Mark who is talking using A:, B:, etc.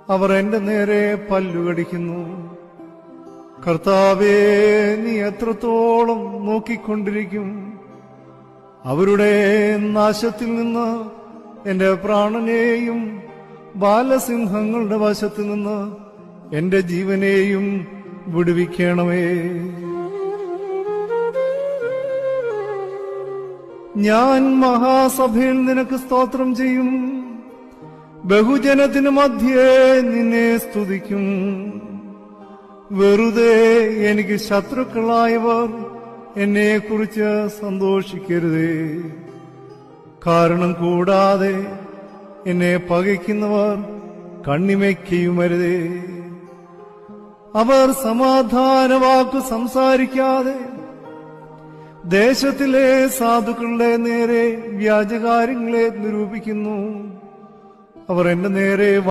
A: അവർ എന്റെ നേരെ പല്ലുകടിക്കുന്നു. കർത്താവേ, നീ എത്രത്തോളം നോക്കിക്കൊണ്ടിരിക്കും? അവരുടെ നാശത്തിൽ നിന്ന് എന്റെ പ്രാണനെയും ബാലസിംഹങ്ങളുടെ വശത്തു നിന്ന് എന്റെ ജീവനെയും വിടുവിക്കണമേ. ഞാൻ മഹാസഭയിൽ നിനക്ക് സ്തോത്രം ചെയ്യും, ബഹുജനത്തിനു മധ്യേ നിന്നെ സ്തുതിക്കും. വെറുതെ എനിക്ക് ശത്രുക്കളായവർ എന്നെക്കുറിച്ച് സന്തോഷിക്കരുതേ. കാരണം കൂടാതെ എന്നെ പകയ്ക്കുന്നവർ കണ്ണിമയ്ക്കുമരുതേ. അവർ സമാധാനവാക്കു സംസാരിക്കാതെ ദേശത്തിലെ സാധുക്കളുടെ നേരെ വ്യാജകാര്യങ്ങളെ നിരൂപിക്കുന്നു. അവർ എന്റെ നേരെ